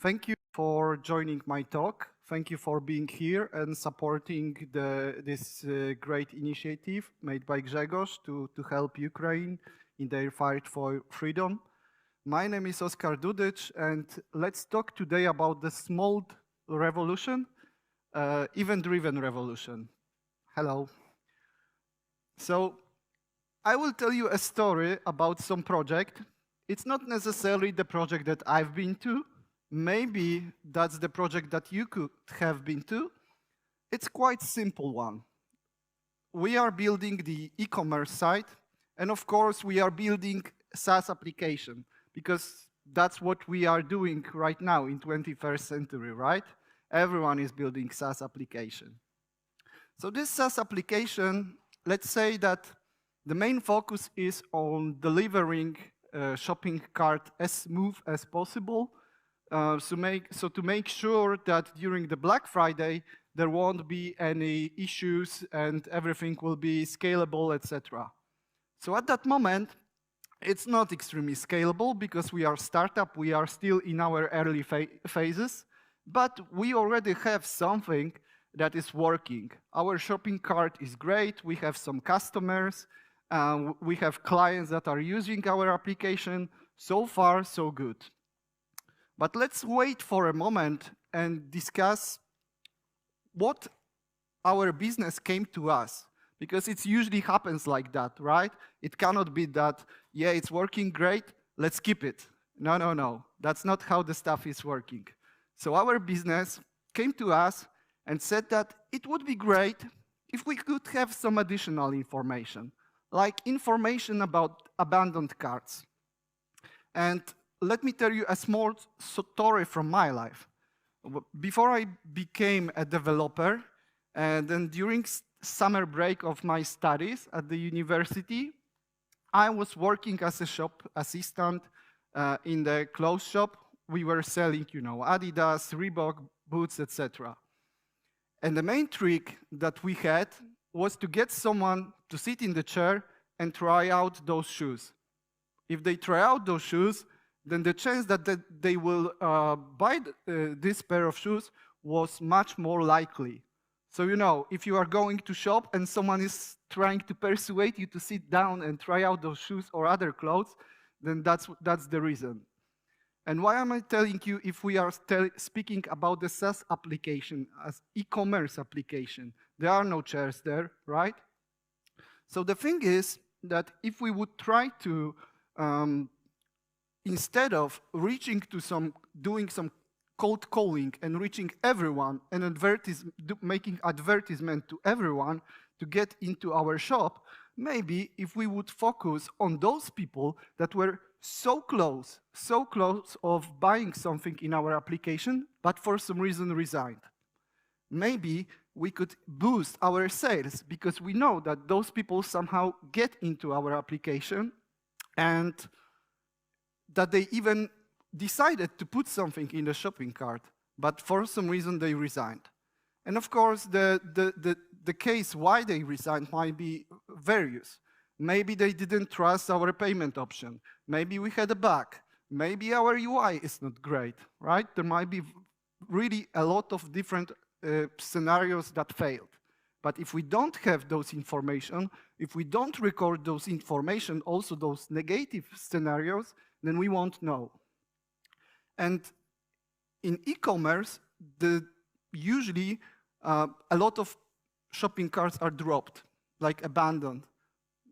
Thank you for joining my talk. Thank you for being here and supporting this great initiative made by Grzegorz to help Ukraine in their fight for freedom. My name is Oskar Dudycz, and let's talk today about the small revolution, event-driven revolution. Hello. So I will tell you a story about some project. It's not necessarily the project that I've been to. Maybe that's the project that you could have been to. It's quite simple one. We are building the e-commerce site, and of course we are building SaaS application, because that's what we are doing right now in 21st century, right? Everyone is building SaaS application. So this SaaS application, let's say that the main focus is on delivering a shopping cart as smooth as possible. So to make sure that during the Black Friday, there won't be any issues and everything will be scalable, etc. So at that moment, it's not extremely scalable because we are a startup, we are still in our early phases, but we already have something that is working. Our shopping cart is great, we have some customers, we have clients that are using our application. So far, so good. But let's wait for a moment and discuss what our business came to us, because it usually happens like that, right? It cannot be that, yeah, it's working great, let's keep it. No, no, no, that's not how the stuff is working. So our business came to us and said that it would be great if we could have some additional information, like information about abandoned carts. And let me tell you a small story from my life. Before I became a developer, and then during summer break of my studies at the university, I was working as a shop assistant in the clothes shop. We were selling, Adidas, Reebok, boots, etc. And the main trick that we had was to get someone to sit in the chair and try out those shoes. If they try out those shoes, then the chance that they will buy this pair of shoes was much more likely. So, if you are going to shop and someone is trying to persuade you to sit down and try out those shoes or other clothes, then that's the reason. And why am I telling you if we are speaking about the SaaS application as e-commerce application? There are no chairs there, right? So the thing is that if we would try to instead of doing some cold calling and reaching everyone and making advertisement to everyone to get into our shop, maybe if we would focus on those people that were so close of buying something in our application, but for some reason resigned. Maybe we could boost our sales because we know that those people somehow get into our application and that they even decided to put something in the shopping cart, but for some reason they resigned. And of course, the case why they resigned might be various. Maybe they didn't trust our payment option. Maybe we had a bug. Maybe our UI is not great, right? There might be really a lot of different scenarios that failed. But if we don't have those information, if we don't record those information, also those negative scenarios, then we won't know. And in e-commerce, usually a lot of shopping carts are dropped, like abandoned,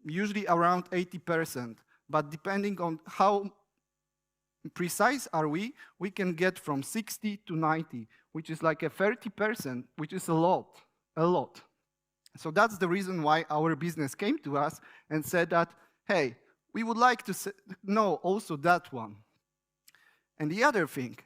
usually around 80%. But depending on how precise are we can get from 60 to 90, which is like a 30%, which is a lot. So that's the reason why our business came to us and said that, hey, we would like to know also that one. And the other thing,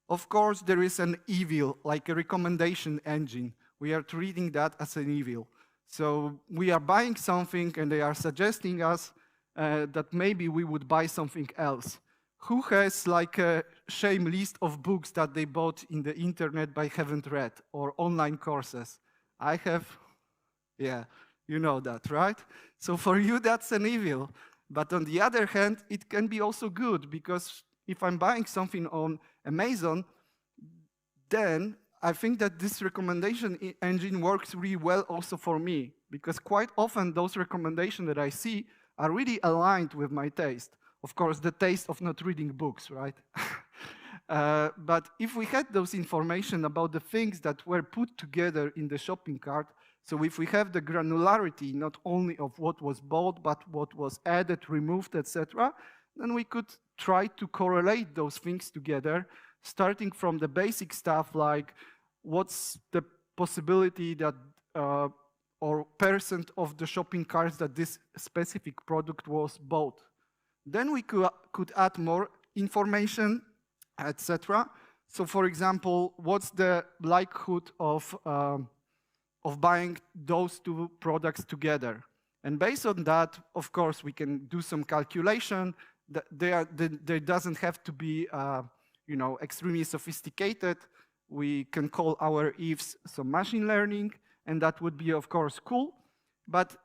of course, there is an evil, like a recommendation engine. We are treating that as an evil. So we are buying something and they are suggesting us that maybe we would buy something else. Who has like a shame list of books that they bought in the internet but haven't read, or online courses? I have, yeah, you know that, right? So for you, that's an evil. But on the other hand, it can be also good, because if I'm buying something on Amazon, then I think that this recommendation engine works really well also for me, because quite often those recommendations that I see are really aligned with my taste. Of course, the taste of not reading books, right? But if we had those information about the things that were put together in the shopping cart, so if we have the granularity not only of what was bought, but what was added, removed, etc., then we could try to correlate those things together, starting from the basic stuff like what's the possibility that or percent of the shopping carts that this specific product was bought. Then we could add more information, etc. So for example, what's the likelihood of buying those two products together? And based on that, of course, we can do some calculation. They doesn't have to be extremely sophisticated. We can call our ifs some machine learning, and that would be, of course, cool. But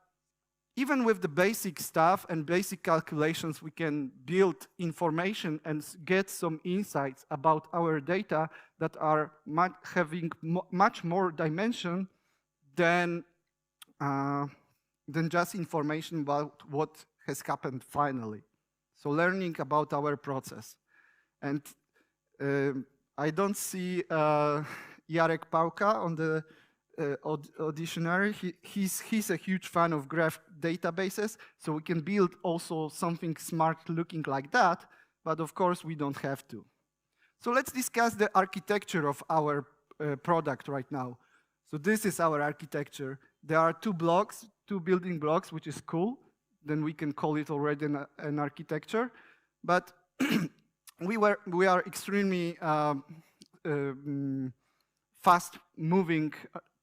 even with the basic stuff and basic calculations, we can build information and get some insights about our data that are having much more dimension than just information about what has happened finally. So learning about our process. And I don't see Jarek Pałka on the auditionary. He's a huge fan of graph databases, so we can build also something smart looking like that, but of course we don't have to. So let's discuss the architecture of our product right now. So this is our architecture. There are two building blocks, which is cool. Then we can call it already an architecture. But we are extremely fast-moving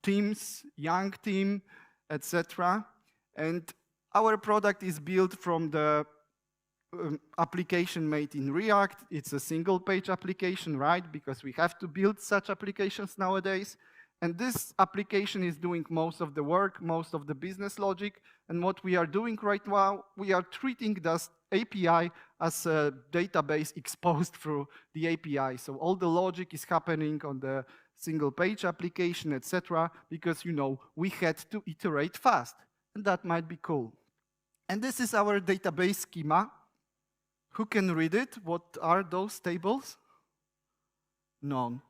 teams, young team, etc. And our product is built from the application made in React. It's a single-page application, right? Because we have to build such applications nowadays. And this application is doing most of the work, most of the business logic. And what we are doing right now, we are treating this API as a database exposed through the API. So all the logic is happening on the single-page application, etc., because we had to iterate fast, and that might be cool. And this is our database schema. Who can read it? What are those tables? None.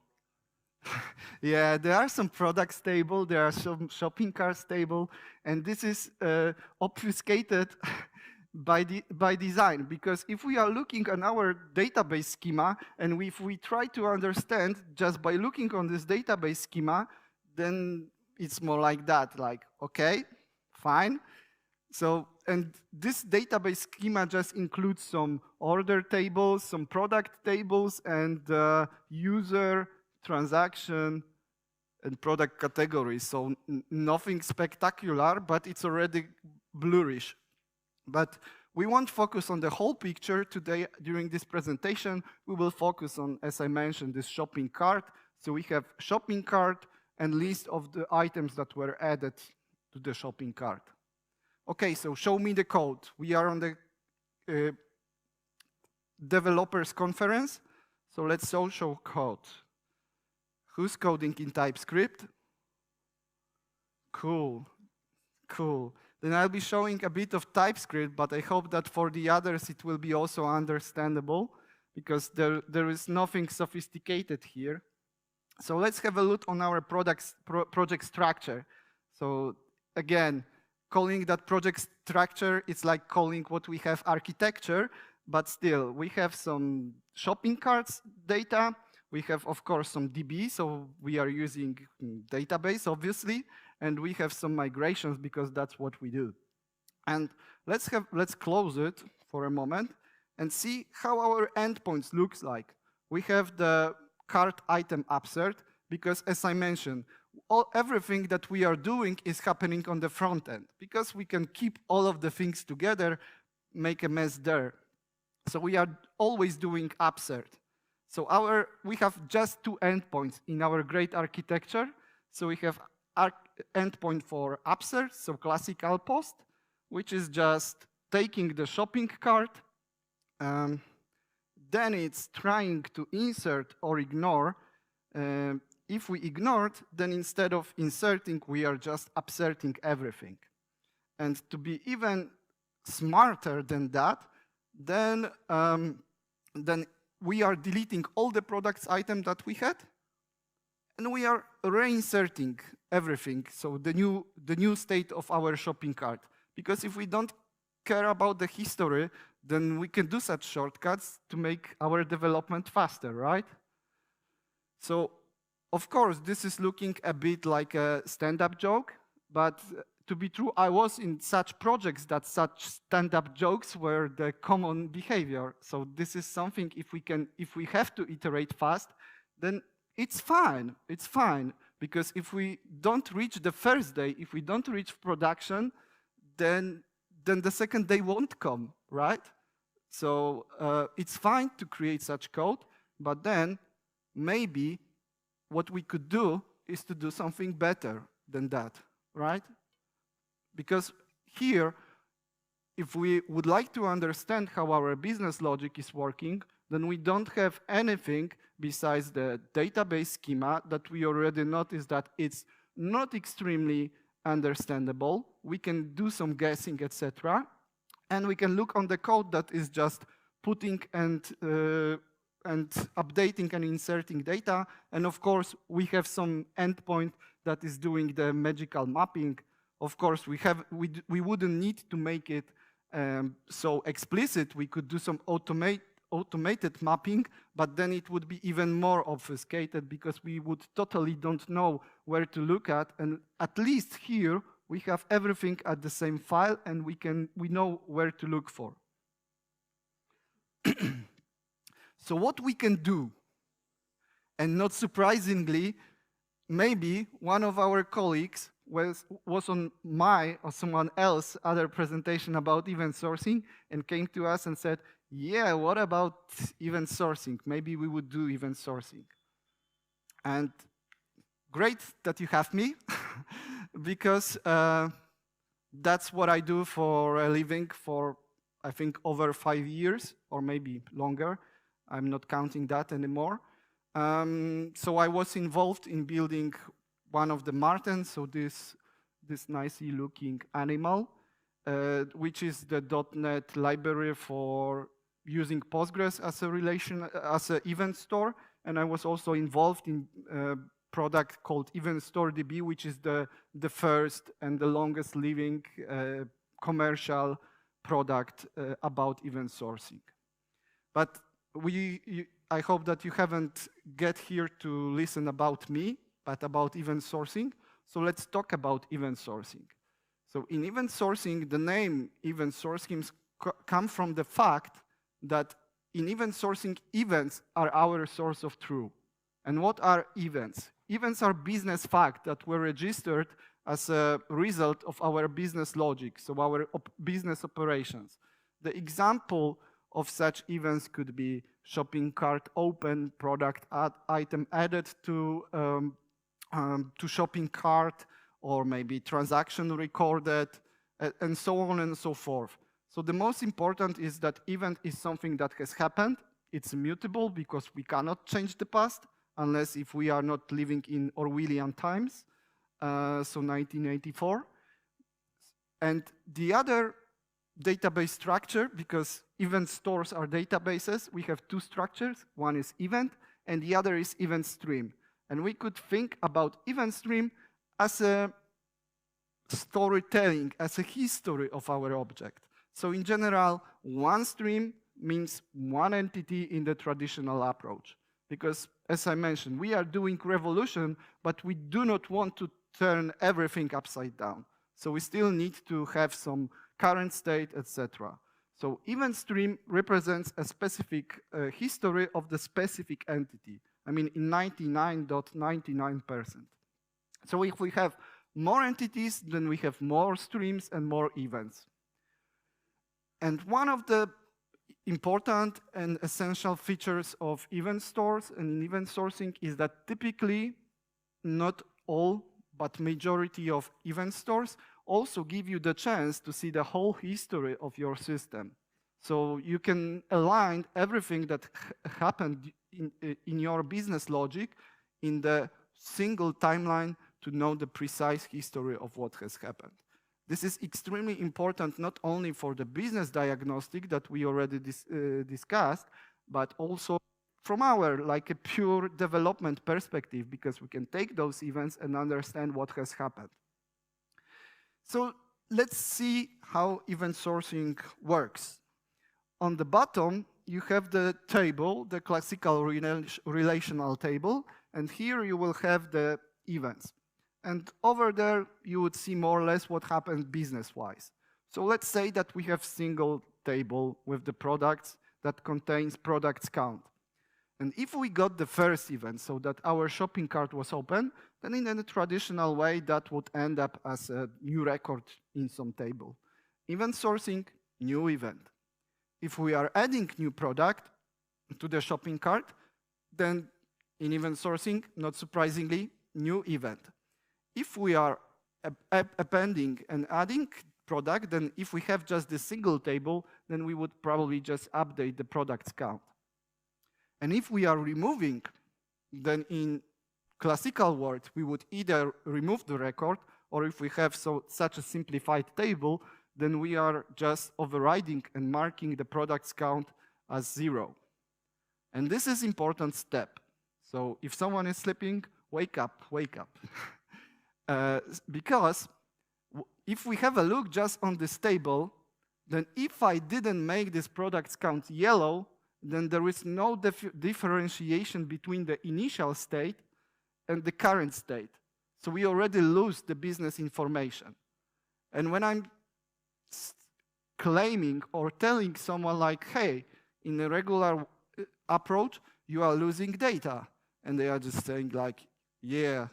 Yeah, there are some products table, there are some shopping carts table, and this is obfuscated by design, because if we are looking on our database schema, and if we try to understand just by looking on this database schema, then it's more like that, like, okay, fine. So, and this database schema just includes some order tables, some product tables, and user, transaction, and product categories. So nothing spectacular, but it's already blurrish. But we won't focus on the whole picture today during this presentation. We will focus on, as I mentioned, this shopping cart. So we have shopping cart and list of the items that were added to the shopping cart. Okay, so show me the code. We are on the developers conference. So let's show code. Who's coding in TypeScript? Cool, cool. Then I'll be showing a bit of TypeScript, but I hope that for the others it will be also understandable, because there is nothing sophisticated here. So let's have a look on our project structure. So again, calling that project structure, it's like calling what we have architecture, but still, we have some shopping carts data. We have, of course, some DB, so we are using database, obviously, and we have some migrations because that's what we do. And let's close it for a moment and see how our endpoints looks like. We have the cart item upsert because, as I mentioned, everything that we are doing is happening on the front end because we can keep all of the things together, make a mess there. So we are always doing upsert. So we have just two endpoints in our great architecture. So we have endpoint for upsert, so classical post, which is just taking the shopping cart. Then it's trying to insert or ignore If we ignore it, then instead of inserting, we are just upserting everything. And to be even smarter than that, then we are deleting all the products item that we had, and we are reinserting everything, so the new state of our shopping cart. Because if we don't care about the history, then we can do such shortcuts to make our development faster, right? So, of course, this is looking a bit like a stand-up joke, but to be true, I was in such projects that such stand-up jokes were the common behavior. So this is something, if we have to iterate fast, then it's fine. It's fine, because if we don't reach the first day, if we don't reach production, then the second day won't come, right? So it's fine to create such code, but then maybe what we could do is to do something better than that, right? Because here, if we would like to understand how our business logic is working, then we don't have anything besides the database schema that we already noticed that it's not extremely understandable. We can do some guessing, etc. And we can look on the code that is just putting and updating and inserting data. And of course, we have some endpoint that is doing the magical mapping. Of course, we wouldn't need to make it so explicit. We could do some automated mapping, but then it would be even more obfuscated because we would totally don't know where to look at. And at least here, we have everything at the same file, and we know where to look for. So what we can do, and not surprisingly, maybe one of our colleagues was on my or someone else other presentation about event sourcing and came to us and said, yeah, what about event sourcing? Maybe we would do event sourcing. And great that you have me, because that's what I do for a living for, I think, over 5 years, or maybe longer. I'm not counting that anymore. So I was involved in building one of the Martens, so this nicely looking animal, which is the .NET library for using Postgres as an event store. And I was also involved in a product called Event Store DB, which is the first and the longest living commercial product about event sourcing. But I hope that you haven't get here to listen about me, but about event sourcing. So let's talk about event sourcing. So in event sourcing, the name event source schemes come from the fact that in event sourcing, events are our source of truth. And what are events? Events are business facts that were registered as a result of our business logic, so our business operations. The example of such events could be shopping cart open, product item added to shopping cart, or maybe transaction recorded, and so on and so forth. So the most important is that event is something that has happened. It's immutable because we cannot change the past unless if we are not living in Orwellian times, so 1984. And the other database structure, because event stores are databases, we have two structures. One is event, and the other is event stream. And we could think about event stream as a storytelling, as a history of our object. So in general, one stream means one entity in the traditional approach. Because, as I mentioned, we are doing revolution, but we do not want to turn everything upside down. So we still need to have some current state, etc. So event stream represents a specific history of the specific entity. I mean, in 99.99%. So if we have more entities, then we have more streams and more events. And one of the important and essential features of event stores and event sourcing is that typically, not all, but majority of event stores also give you the chance to see the whole history of your system. So you can align everything that happened in your business logic in the single timeline to know the precise history of what has happened. This is extremely important not only for the business diagnostic that we already discussed, but also from our like a pure development perspective, because we can take those events and understand what has happened. So let's see how event sourcing works. On the bottom, you have the table, the classical relational table, and here you will have the events. And over there, you would see more or less what happened business-wise. So let's say that we have single table with the products that contains products count. And if we got the first event, so that our shopping cart was open, then in a traditional way, that would end up as a new record in some table. Event sourcing, new event. If we are adding new product to the shopping cart, then in event sourcing, not surprisingly, new event. If we are appending and adding product, then if we have just the single table, then we would probably just update the products count. And if we are removing, then in classical word, we would either remove the record, or if we have such a simplified table, then we are just overriding and marking the products count as 0. And this is an important step. So if someone is sleeping, wake up, wake up. Because if we have a look just on this table, then if I didn't make this products count yellow, then there is no differentiation between the initial state and the current state. So we already lose the business information. And when I'm claiming or telling someone like, hey, in a regular approach, you are losing data. And they are just saying like, yeah,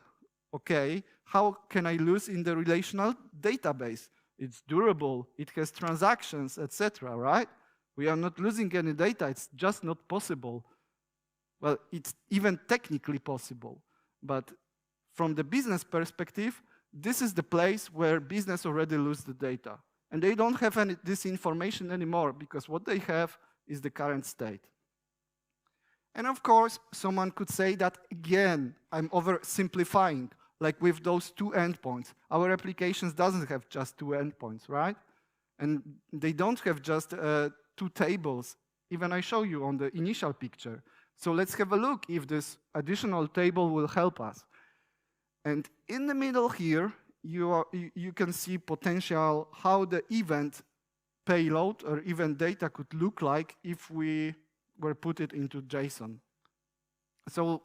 okay, how can I lose in the relational database? It's durable, it has transactions, etc., right? We are not losing any data, it's just not possible. Well, it's even technically possible, but from the business perspective, this is the place where business already lose the data. And they don't have this information anymore because what they have is the current state. And of course, someone could say that, again, I'm oversimplifying, like with those 2 endpoints. Our applications doesn't have just 2 endpoints, right? And they don't have just 2 tables. Even I show you on the initial picture. So let's have a look if this additional table will help us. And in the middle here, you can see potential how the event payload or event data could look like if we were put it into JSON. So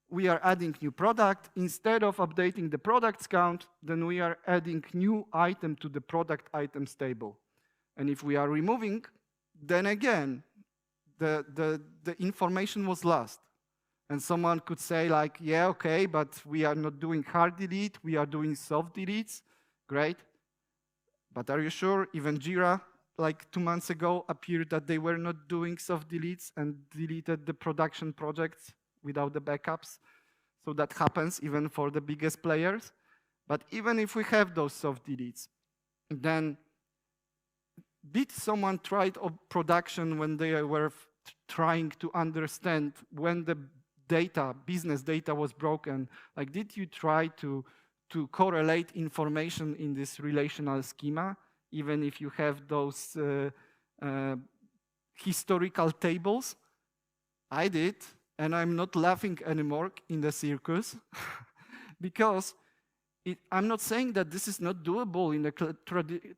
we are adding new product. Instead of updating the products count, then we are adding new item to the product items table. And if we are removing, then again, the information was lost. And someone could say like, yeah, okay, but we are not doing hard delete, we are doing soft deletes. Great. But are you sure? Even Jira, like 2 months ago, appeared that they were not doing soft deletes and deleted the production projects without the backups. So that happens even for the biggest players. But even if we have those soft deletes, then did someone try production when they were trying to understand when the data, business data was broken? Like, did you try to correlate information in this relational schema, even if you have those historical tables? I did, and I'm not laughing anymore in the circus, because I'm not saying that this is not doable in the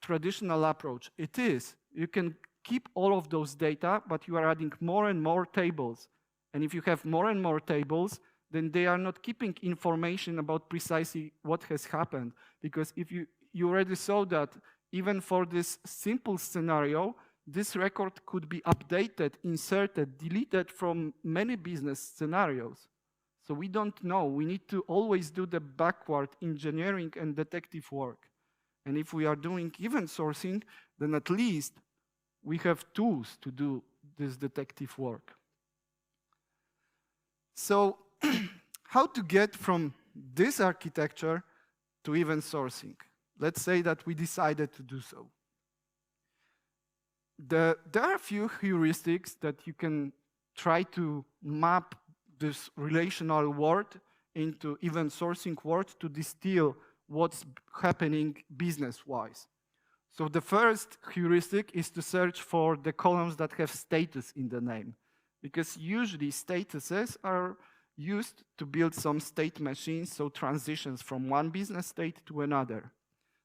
traditional approach. It is. You can keep all of those data, but you are adding more and more tables. And if you have more and more tables, then they are not keeping information about precisely what has happened. Because if you already saw that even for this simple scenario, this record could be updated, inserted, deleted from many business scenarios. So we don't know. We need to always do the backward engineering and detective work. And if we are doing event sourcing, then at least we have tools to do this detective work. So how to get from this architecture to event sourcing? Let's say that we decided to do so. There are a few heuristics that you can try to map this relational world into event sourcing world to distill what's happening business-wise. So the first heuristic is to search for the columns that have status in the name, because usually statuses are used to build some state machines, so transitions from one business state to another.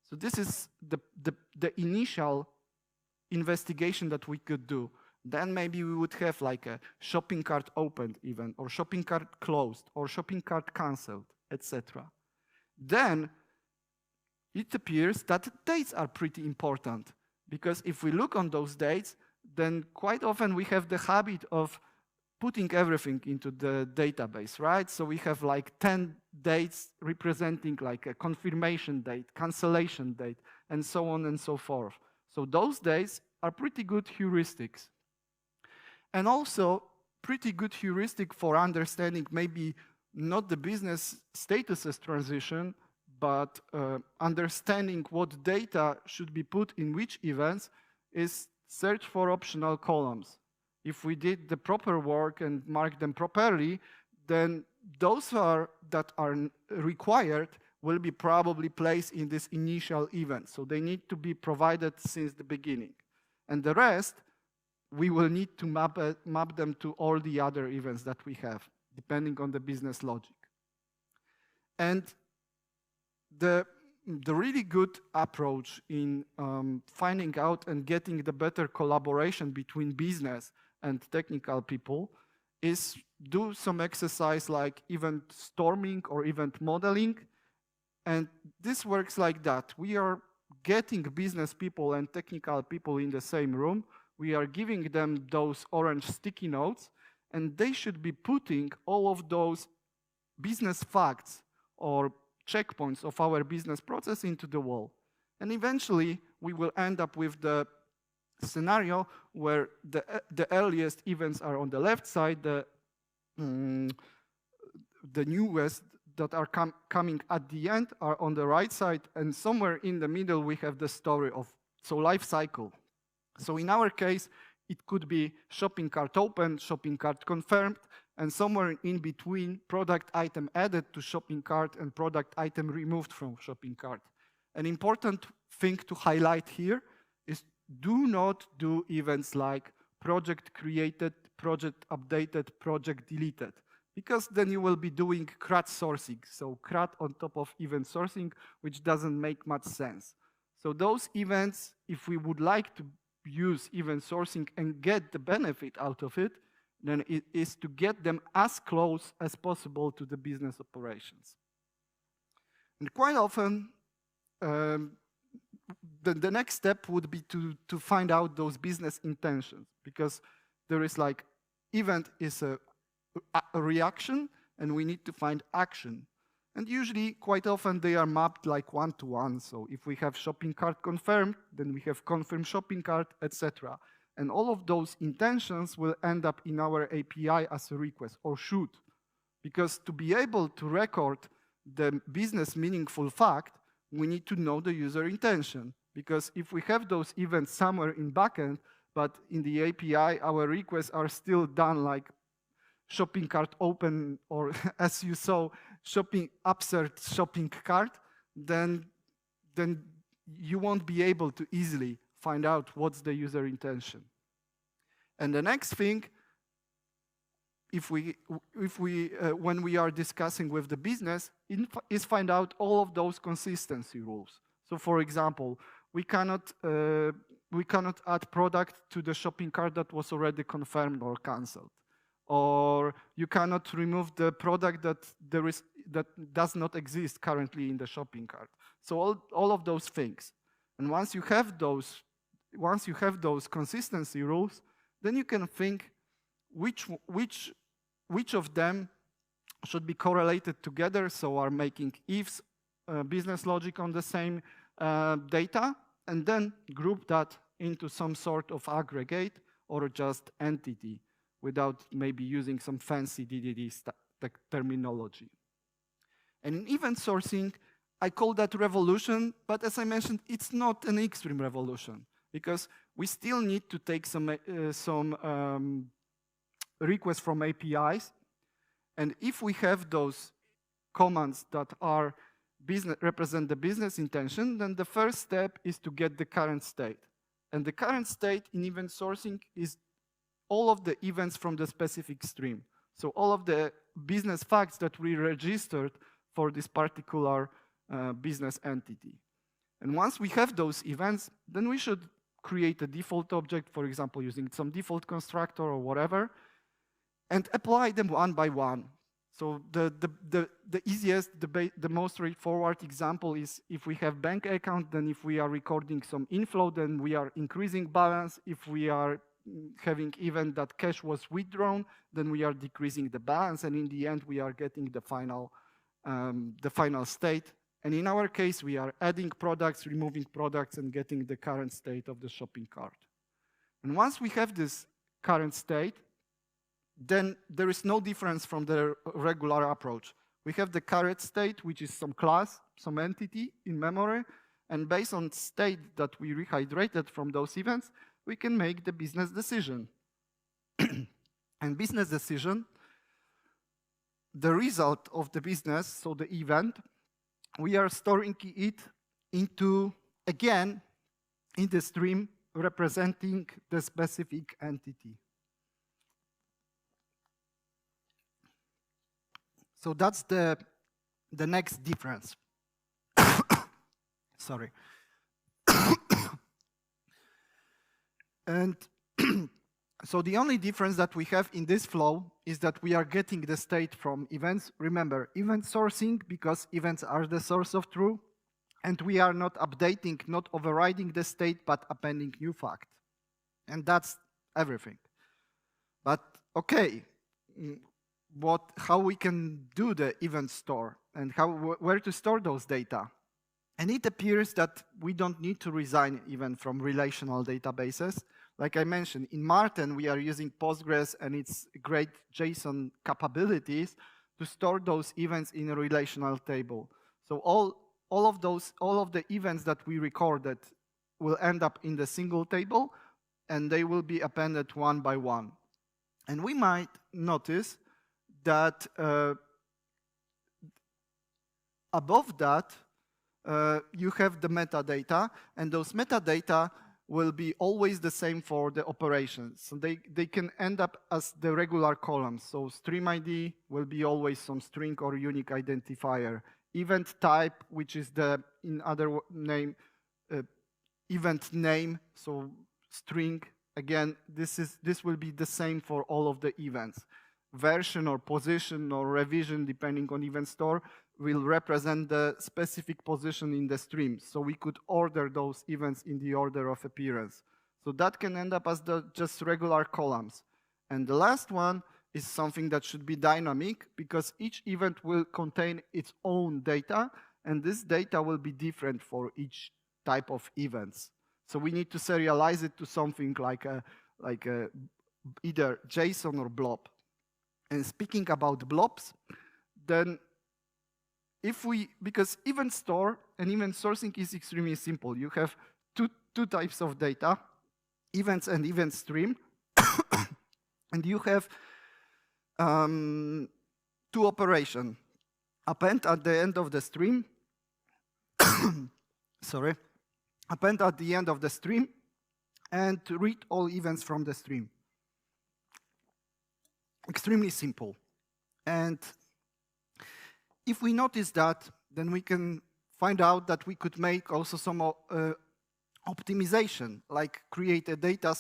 So this is the initial investigation that we could do. Then maybe we would have like a shopping cart opened event, or shopping cart closed, or shopping cart canceled, etc. Then it appears that dates are pretty important, because if we look on those dates, then quite often we have the habit of putting everything into the database, right? So we have like 10 dates representing like a confirmation date, cancellation date, and so on and so forth. So those dates are pretty good heuristics. And also pretty good heuristic for understanding maybe not the business statuses transition, but understanding what data should be put in which events is search for optional columns. If we did the proper work and marked them properly, then those that are required will be probably placed in this initial event. So they need to be provided since the beginning. And the rest, we will need to map them to all the other events that we have, depending on the business logic. And the really good approach in finding out and getting the better collaboration between business and technical people is do some exercise like event storming or event modeling. And this works like that. We are getting business people and technical people in the same room. We are giving them those orange sticky notes, and they should be putting all of those business facts or checkpoints of our business process into the wall. And eventually, we will end up with the scenario where the earliest events are on the left side, the newest that are coming at the end are on the right side, and somewhere in the middle we have the story of, so life cycle. So in our case, it could be shopping cart opened, shopping cart confirmed, and somewhere in between, product item added to shopping cart and product item removed from shopping cart. An important thing to highlight here is do not do events like project created, project updated, project deleted, because then you will be doing CRUD sourcing. So CRUD on top of event sourcing, which doesn't make much sense. So those events, if we would like to use event sourcing and get the benefit out of it, then it is to get them as close as possible to the business operations. And quite often, the next step would be to find out those business intentions, because there is like, event is a reaction, and we need to find action. And usually, quite often, they are mapped like one-to-one. So if we have shopping cart confirmed, then we have confirmed shopping cart, etc. And all of those intentions will end up in our API as a request, or should. Because to be able to record the business meaningful fact, we need to know the user intention. Because if we have those events somewhere in backend, but in the API, our requests are still done like shopping cart open, or as you saw, upsert shopping cart, then you won't be able to easily find out what's the user intention. And the next thing, when we are discussing with the business, is find out all of those consistency rules. So for example, we cannot add product to the shopping cart that was already confirmed or canceled. Or you cannot remove the product that does not exist currently in the shopping cart. So all of those things. And once you have those consistency rules, then you can think which of them should be correlated together, so are making ifs business logic on the same data, and then group that into some sort of aggregate or just entity, without maybe using some fancy DDD terminology. And in event sourcing, I call that revolution, but as I mentioned, it's not an extreme revolution, because we still need to take some requests from APIs, And if we have those commands that are represent the business intention, then the first step is to get the current state. And the current state in event sourcing is all of the events from the specific stream. So all of the business facts that we registered for this particular business entity. And once we have those events, then we should create a default object, for example, using some default constructor or whatever, and apply them one by one. So the easiest, the most straightforward example is if we have bank account, then if we are recording some inflow, then we are increasing balance. If we are having event that cash was withdrawn, then we are decreasing the balance, and in the end, we are getting the final state. And in our case, we are adding products, removing products, and getting the current state of the shopping cart. And once we have this current state, then there is no difference from the regular approach. We have the current state, which is some class, some entity in memory, and based on state that we rehydrated from those events, we can make the business decision. And business decision, the result of the business, so the event, we are storing it into, again, in the stream representing the specific entity. So that's the next difference. Sorry. And so the only difference that we have in this flow is that we are getting the state from events. Remember, event sourcing, because events are the source of truth, and we are not updating, not overriding the state, but appending new fact. And that's everything. But okay, how we can do the event store and where to store those data. And it appears that we don't need to resign even from relational databases. Like I mentioned, in Martin, we are using Postgres and its great JSON capabilities to store those events in a relational table. So all of the events that we recorded will end up in the single table, and they will be appended one by one. And we might notice that above that, you have the metadata, and those metadata will be always the same for the operations. So they can end up as the regular columns. So stream ID will be always some string or unique identifier. Event type, which is the, in other name, event name, so string. Again, this will be the same for all of the events. Version or position or revision, depending on event store, will represent the specific position in the stream. So we could order those events in the order of appearance. So that can end up as just regular columns. And the last one is something that should be dynamic, because each event will contain its own data, and this data will be different for each type of events. So we need to serialize it to something like either JSON or blob. And speaking about blobs, then because event store and event sourcing is extremely simple. You have two types of data, events and event stream, and you have two operations. Append at the end of the stream, sorry, append at the end of the stream, and read all events from the stream. Extremely simple. And if we notice that, then we can find out that we could make also some optimization, like create a data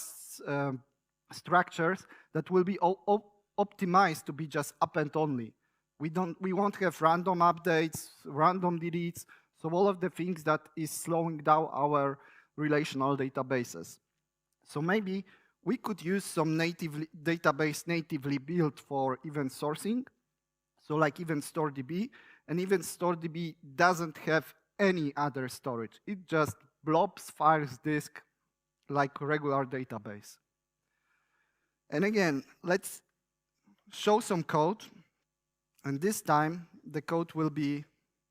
structures that will be optimized to be just append only. We won't have random updates, random deletes, so all of the things that is slowing down our relational databases. So maybe we could use some database natively built for event sourcing, so like Event Store DB, and Event Store DB doesn't have any other storage. It just blobs, files, disk, like a regular database. And again, let's show some code. And this time, the code will be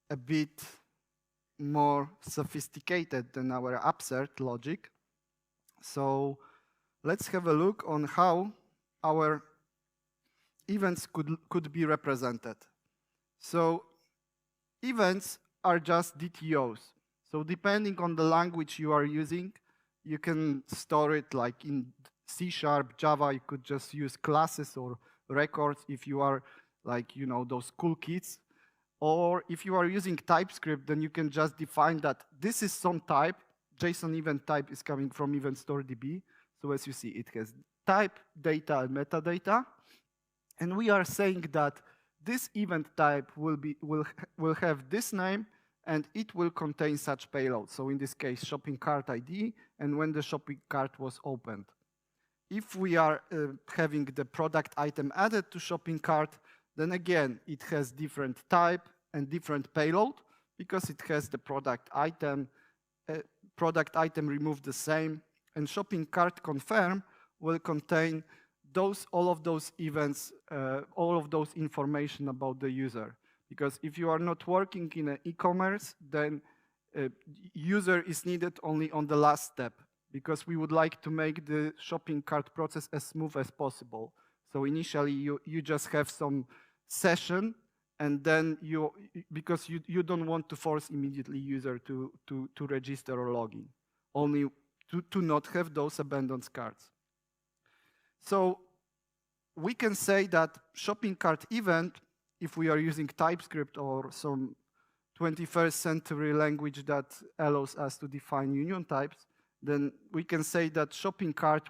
a bit more sophisticated than our absurd logic. So let's have a look on how our events could be represented. So events are just DTOs. So depending on the language you are using, you can store it like in C#, Java, you could just use classes or records if you are like, you know, those cool kids. Or if you are using TypeScript, then you can just define that this is some type. JSON event type is coming from event store DB. So as you see, it has type, data, and metadata. And we are saying that this event type will have this name, and it will contain such payload. So in this case, shopping cart ID, and when the shopping cart was opened. If we are having the product item added to shopping cart, then again, it has different type and different payload because it has the product item removed the same, and shopping cart confirm will contain all of those events, all of those information about the user. Because if you are not working in an e-commerce, then user is needed only on the last step, because we would like to make the shopping cart process as smooth as possible. So initially you just have some session, and then because you don't want to force immediately user to register or log in, only to not have those abandoned carts. So we can say that shopping cart event, if we are using TypeScript or some 21st century language that allows us to define union types, then we can say that shopping cart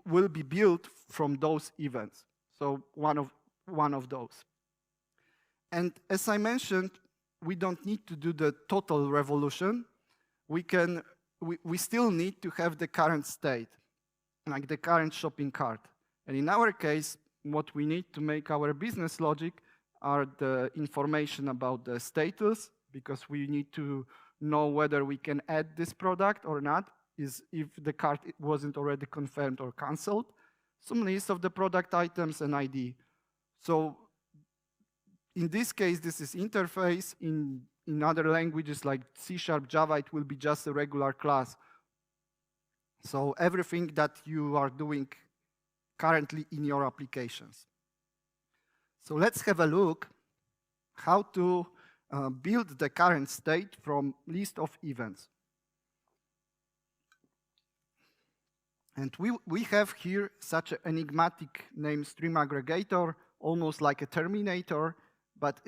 will be built from those events. So one of those. And as I mentioned, we don't need to do the total revolution. We still need to have the current state, like the current shopping cart. And in our case, what we need to make our business logic are the information about the status, because we need to know whether we can add this product or not, is if the cart wasn't already confirmed or canceled, some list of the product items and ID. So in this case, this is interface. In other languages like C#, Java, it will be just a regular class. So everything that you are doing currently in your applications. So let's have a look how to build the current state from list of events. And we have here such an enigmatic name stream aggregator, almost like a terminator, but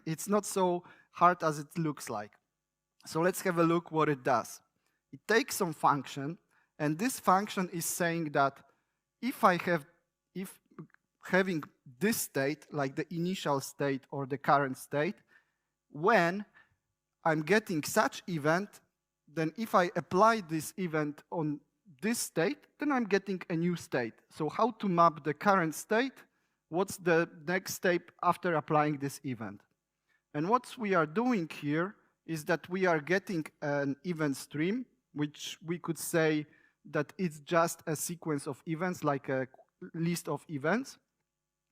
it's not so hard as it looks like. So let's have a look what it does. It takes some function, and this function is saying that if having this state, like the initial state or the current state, when I'm getting such event, then if I apply this event on this state, then I'm getting a new state. So how to map the current state? What's the next step after applying this event? And what we are doing here is that we are getting an event stream, which we could say that it's just a sequence of events, like a list of events.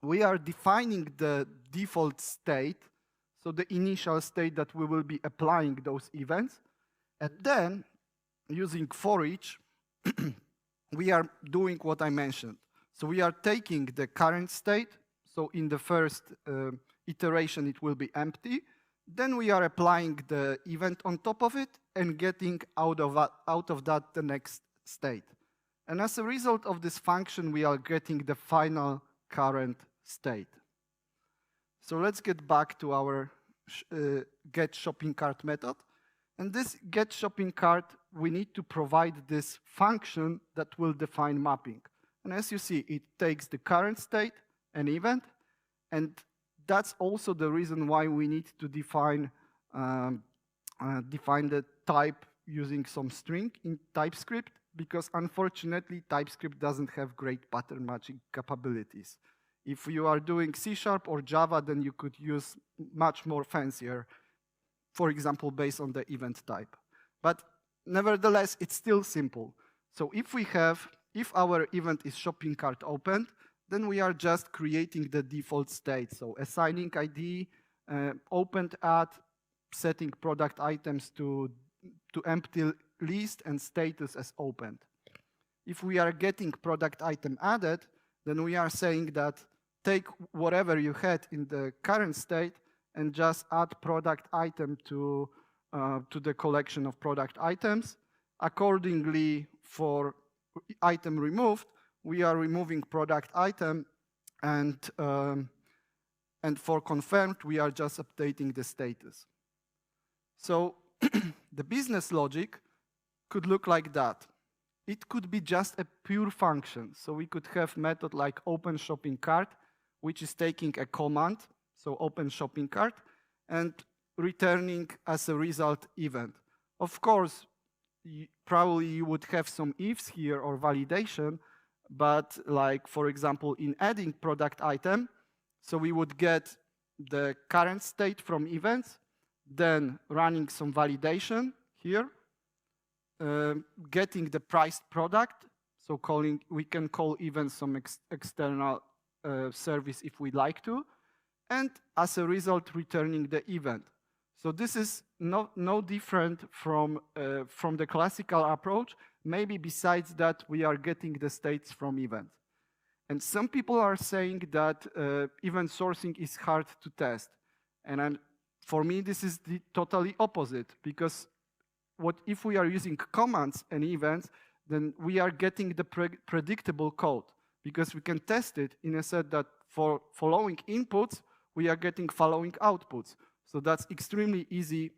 We are defining the default state, so the initial state that we will be applying those events. And then, using for each, we are doing what I mentioned. So we are taking the current state. So in the first iteration, it will be empty. Then we are applying the event on top of it and getting out of that the next state. And as a result of this function, we are getting the final current state. So let's get back to our get shopping cart method. And this get shopping cart, we need to provide this function that will define mapping. And as you see, it takes the current state, an event, and that's also the reason why we need to define the type using some string in TypeScript, because unfortunately, TypeScript doesn't have great pattern matching capabilities. If you are doing C# or Java, then you could use much more fancier, for example, based on the event type. But nevertheless, it's still simple. So if our event is shopping cart opened, then we are just creating the default state. So assigning ID, opened at, setting product items to empty list, and status as opened. If we are getting product item added, then we are saying that take whatever you had in the current state and just add product item to the collection of product items. Accordingly, for item removed, we are removing product item, and for confirmed, we are just updating the status. So the business logic could look like that. It could be just a pure function. So we could have method like open shopping cart, which is taking a command, so open shopping cart, and returning as a result event. Of course, probably you would have some ifs here or validation, but like, for example, in adding product item, so we would get the current state from events, then running some validation here, getting the priced product, so we can call even some external service if we'd like to, and as a result, returning the event. So this is no different from the classical approach. Maybe besides that, we are getting the states from events. And some people are saying that event sourcing is hard to test. And for me, this is the totally opposite, because if we are using commands and events, then we are getting the predictable code, because we can test it in a set that for following inputs, we are getting following outputs. So that's extremely easy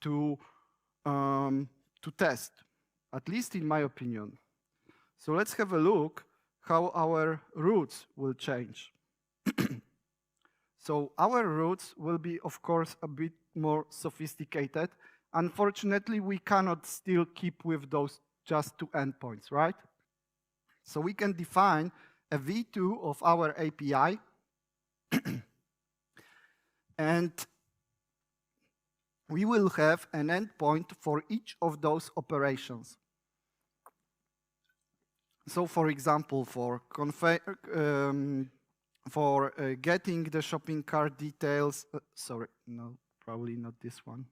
to test, at least in my opinion. So let's have a look how our routes will change. So our routes will be, of course, a bit more sophisticated. Unfortunately, we cannot still keep with those just two endpoints, right? So we can define a V2 of our API, and we will have an endpoint for each of those operations. So, for example, for getting the shopping cart details, sorry, no, probably not this one.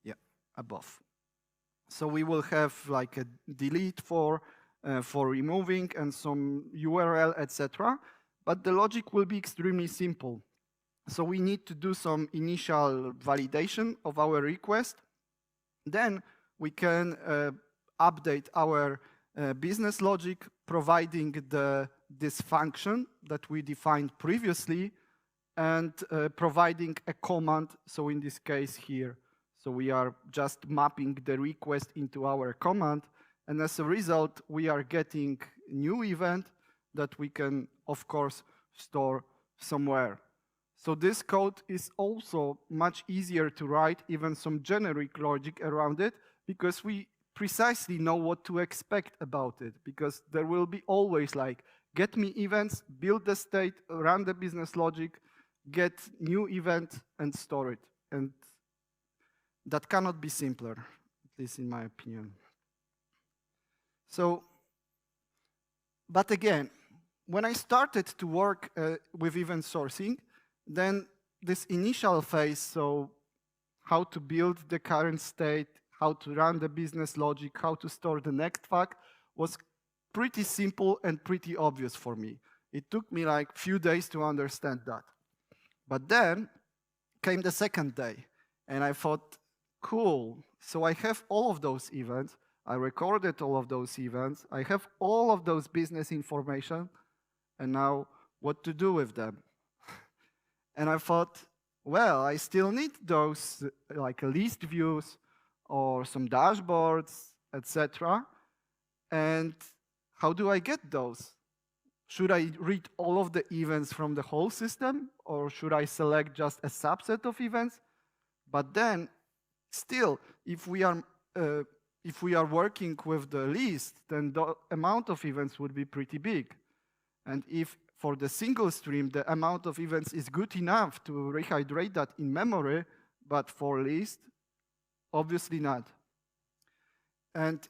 Yeah, above. So we will have like a delete for removing and some URL, etc. But the logic will be extremely simple. So we need to do some initial validation of our request. Then we can update our business logic, providing this function that we defined previously, and providing a command. So in this case here, so we are just mapping the request into our command. And as a result, we are getting new event that we can, of course, store somewhere. So this code is also much easier to write, even some generic logic around it, because we precisely know what to expect about it, because there will be always like, get me events, build the state, run the business logic, get new event, and store it. And that cannot be simpler, at least in my opinion. So, but again, when I started to work with event sourcing, then this initial phase, so how to build the current state, how to run the business logic, how to store the next fact, was pretty simple and pretty obvious for me. It took me like a few days to understand that. But then came the second day, and I thought, cool, so I have all of those events, I recorded all of those events, I have all of those business information, and now what to do with them? And I thought, well, I still need those like list views or some dashboards, etc. And how do I get those? Should I read all of the events from the whole system, or should I select just a subset of events? But then, still, if we are working with the list, then the amount of events would be pretty big. And if for the single stream, the amount of events is good enough to rehydrate that in memory, but for list, obviously not. And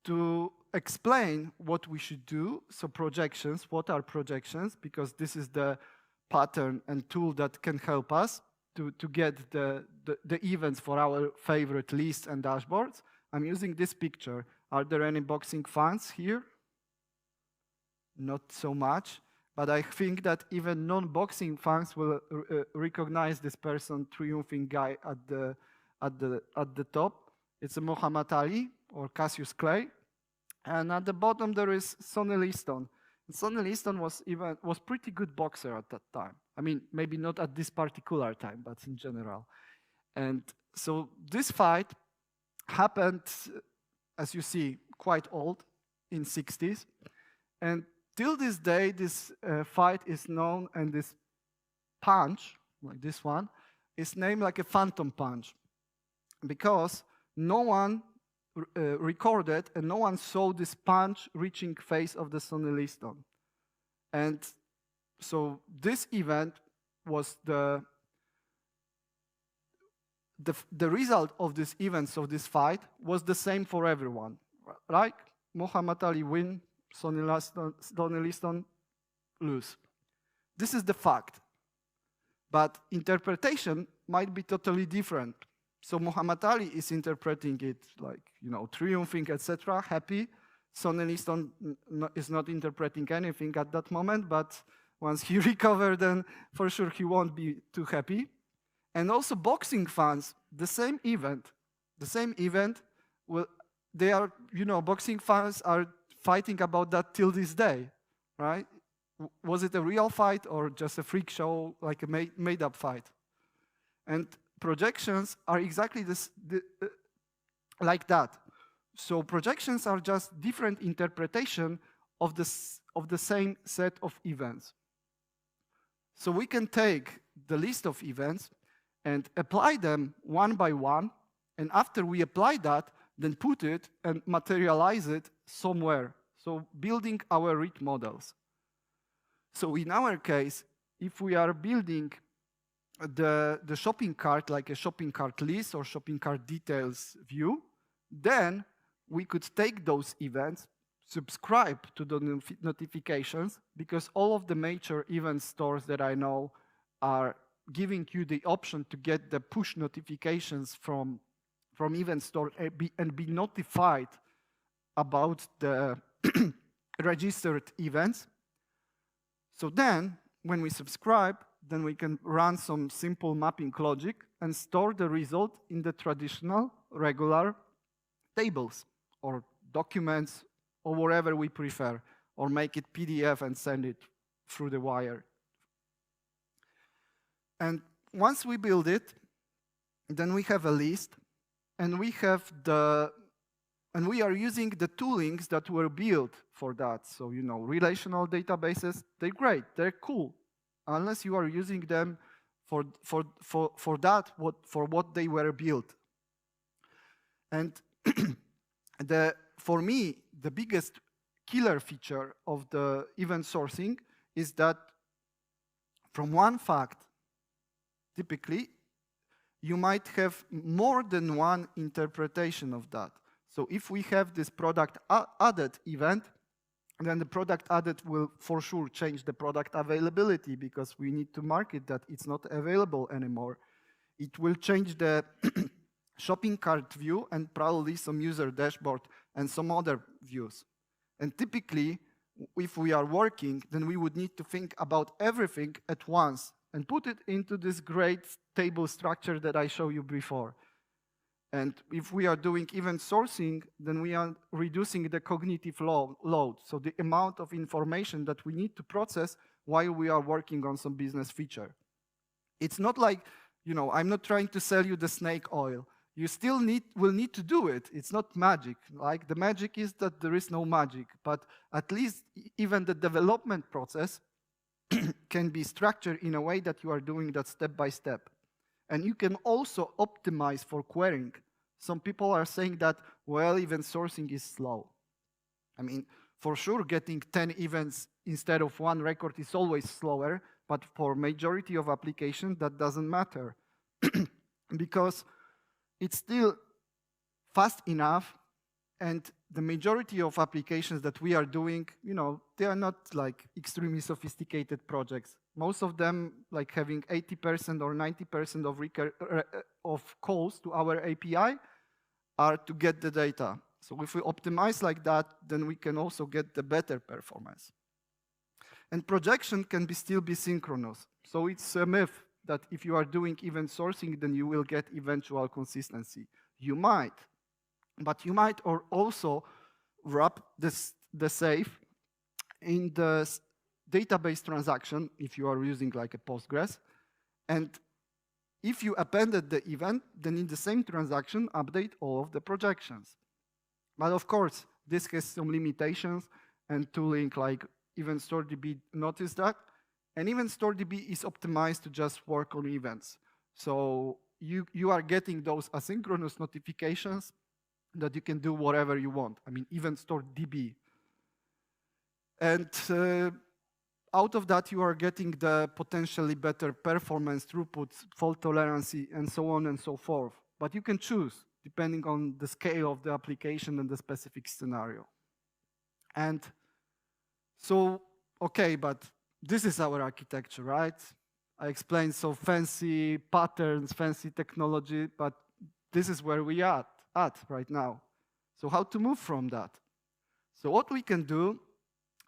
to explain what we should do, so projections, what are projections? Because this is the pattern and tool that can help us to get the events for our favorite lists and dashboards. I'm using this picture. Are there any boxing fans here? not so much. But I think that even non-boxing fans will recognize this person, triumphing guy at the top. It's a Muhammad Ali or Cassius Clay, and at the bottom there is Sonny Liston. And Sonny Liston was pretty good boxer at that time. I mean, maybe not at this particular time, but in general. And so this fight happened, as you see, quite old, in 60s, and till this day, this fight is known, and this punch, like this one, is named like a phantom punch, because no one recorded and no one saw this punch reaching face of the Sonny Liston. And so this event was the result of this event, of this fight, was the same for everyone, right? Muhammad Ali win, Sonny Liston lose. This is the fact. But interpretation might be totally different. So Muhammad Ali is interpreting it like, triumphing, etc., happy. Sonny Liston is not interpreting anything at that moment, but once he recovers, then for sure he won't be too happy. And also boxing fans, the same event, they are, boxing fans are fighting about that till this day, right? Was it a real fight or just a freak show, like a made-up fight? And projections are exactly like that. So projections are just different interpretation of the same set of events. So we can take the list of events and apply them one by one, and after we apply that, then put it and materialize it somewhere. So building our read models. So in our case, if we are building the shopping cart, like a shopping cart list or shopping cart details view, then we could take those events, subscribe to the notifications, because all of the major event stores that I know are giving you the option to get the push notifications from event store and be notified about the registered events. So then, when we subscribe, then we can run some simple mapping logic and store the result in the traditional, regular tables or documents or whatever we prefer, or make it PDF and send it through the wire. And once we build it, then we have a list, and we are using the toolings that were built for that. So, relational databases, they're great, they're cool, unless you are using them for what they were built. And for me, the biggest killer feature of the event sourcing is that from one fact, typically, you might have more than one interpretation of that. So if we have this product added event, then the product added will for sure change the product availability, because we need to market that it's not available anymore. It will change the shopping cart view and probably some user dashboard and some other views. And typically, if we are working, then we would need to think about everything at once and put it into this great table structure that I showed you before. And if we are doing event sourcing, then we are reducing the cognitive load, so the amount of information that we need to process while we are working on some business feature. It's not like, I'm not trying to sell you the snake oil. You still will need to do it. It's not magic. Like, the magic is that there is no magic, but at least even the development process can be structured in a way that you are doing that step by step. And you can also optimize for querying. Some people are saying that, well, event sourcing is slow. I mean, for sure, getting 10 events instead of one record is always slower, but for majority of applications, that doesn't matter. Because it's still fast enough, and the majority of applications that we are doing, they are not like extremely sophisticated projects. Most of them, like having 80% or 90% of calls to our API are to get the data. So if we optimize like that, then we can also get the better performance. And projection can still be synchronous. So it's a myth that if you are doing event sourcing, then you will get eventual consistency. You might, but you might also wrap the safe in the database transaction if you are using like a Postgres. And if you appended the event, then in the same transaction, update all of the projections. But of course, this has some limitations, and tooling like Event StoreDB noticed that. And Event StoreDB is optimized to just work on events. So you are getting those asynchronous notifications that you can do whatever you want. I mean, Event StoreDB. And out of that, you are getting the potentially better performance, throughput, fault tolerance, and so on and so forth. But you can choose, depending on the scale of the application and the specific scenario. And so, okay, but this is our architecture, right? I explained so fancy patterns, fancy technology, but this is where we are at right now. So how to move from that? So what we can do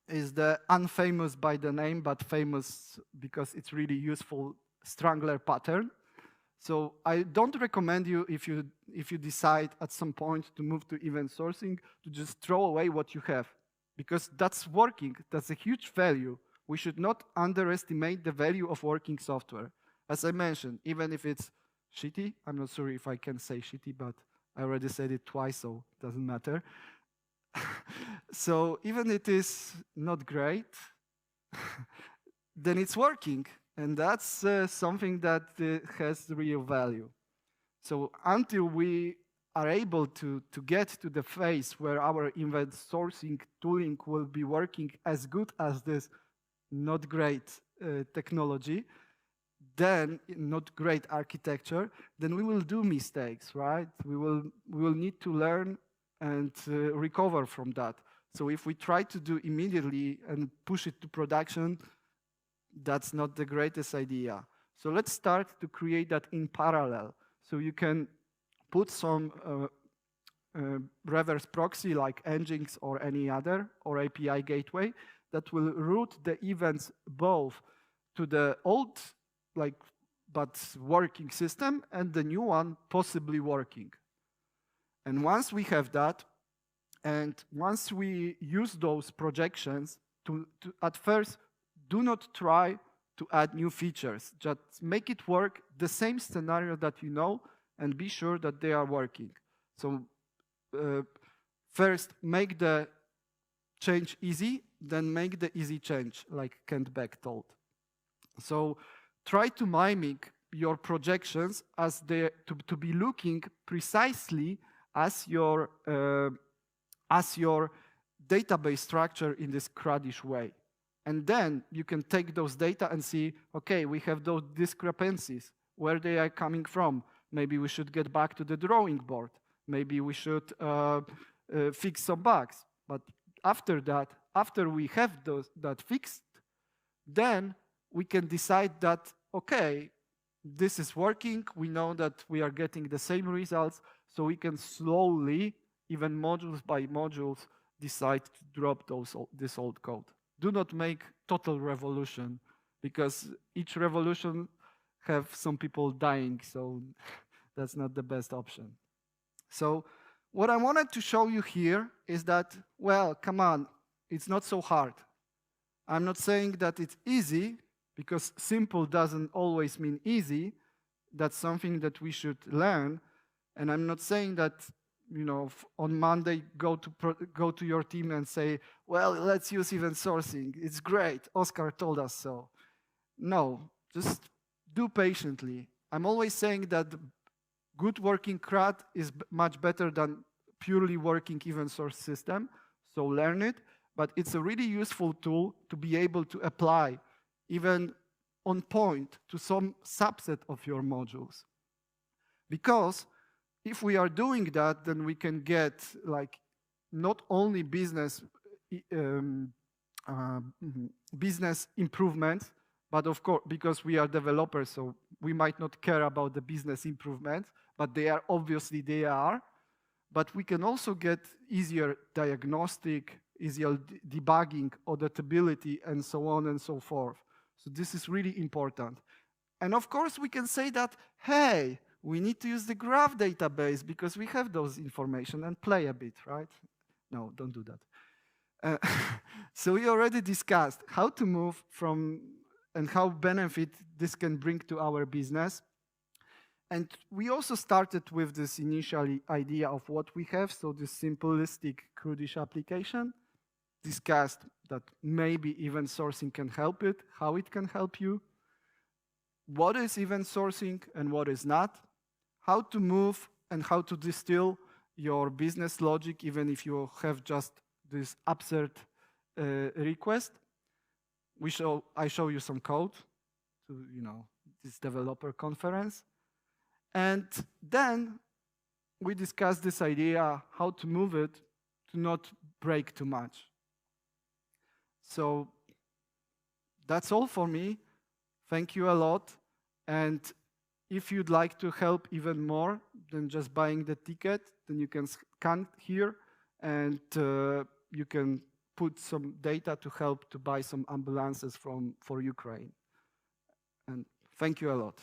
is the unfamous by the name, but famous because it's really useful strangler pattern. So I don't recommend you, if you decide at some point to move to event sourcing, to just throw away what you have, because that's working. That's a huge value. We should not underestimate the value of working software. As I mentioned, even if it's shitty, I'm not sure if I can say shitty, but I already said it twice, so it doesn't matter. So even if it is not great, then it's working. And that's something that has real value. So until we are able to get to the phase where our event sourcing tooling will be working as good as this not great technology, then not great architecture, then we will do mistakes, right? We will need to learn and recover from that. So if we try to do immediately and push it to production, that's not the greatest idea. So let's start to create that in parallel. So you can put some reverse proxy like Nginx or any other, or API gateway that will route the events both to the old, but working system and the new one possibly working. And once we have that, and once we use those projections, at first, do not try to add new features. Just make it work the same scenario that you know, and be sure that they are working. So first, make the change easy, then make the easy change, like Kent Beck told. So try to mimic your projections as to be looking precisely as your database structure in this CRUD-ish way. And then you can take those data and see, okay, we have those discrepancies, where they are coming from. Maybe we should get back to the drawing board. Maybe we should fix some bugs. But after that, after we have that fixed, then we can decide that, okay, this is working. We know that we are getting the same results, so we can slowly, even modules by modules, decide to drop this old code. Do not make total revolution, because each revolution have some people dying, so that's not the best option. So what I wanted to show you here is that, well, come on, it's not so hard. I'm not saying that it's easy, because simple doesn't always mean easy. That's something that we should learn. And I'm not saying that, you know, on Monday go to your team and say, well, let's use event sourcing. It's great. Oskar told us so. No, just do patiently. I'm always saying that good working CRUD is much better than purely working event source system. So learn it. But it's a really useful tool to be able to apply even on point to some subset of your modules. Because if we are doing that, then we can get like not only business improvements, but of course, because we are developers, so we might not care about the business improvements, but they are obviously they are. But we can also get easier diagnostic, easy debugging, auditability, and so on and so forth. So this is really important. And of course, we can say that, hey, we need to use the graph database because we have those information and play a bit, right? No, don't do that. So we already discussed how to move from and how benefit this can bring to our business. And we also started with this initial idea of what we have, so this simplistic CRUD-ish application, discussed that maybe event sourcing can help it, how it can help you, what is event sourcing and what is not, how to move and how to distill your business logic even if you have just this absurd request. I show you some code to this developer conference. And then we discussed this idea, how to move it to not break too much. So that's all for me. Thank you a lot. And if you'd like to help even more than just buying the ticket, then you can scan here and you can put some data to help to buy some ambulances for Ukraine. And thank you a lot.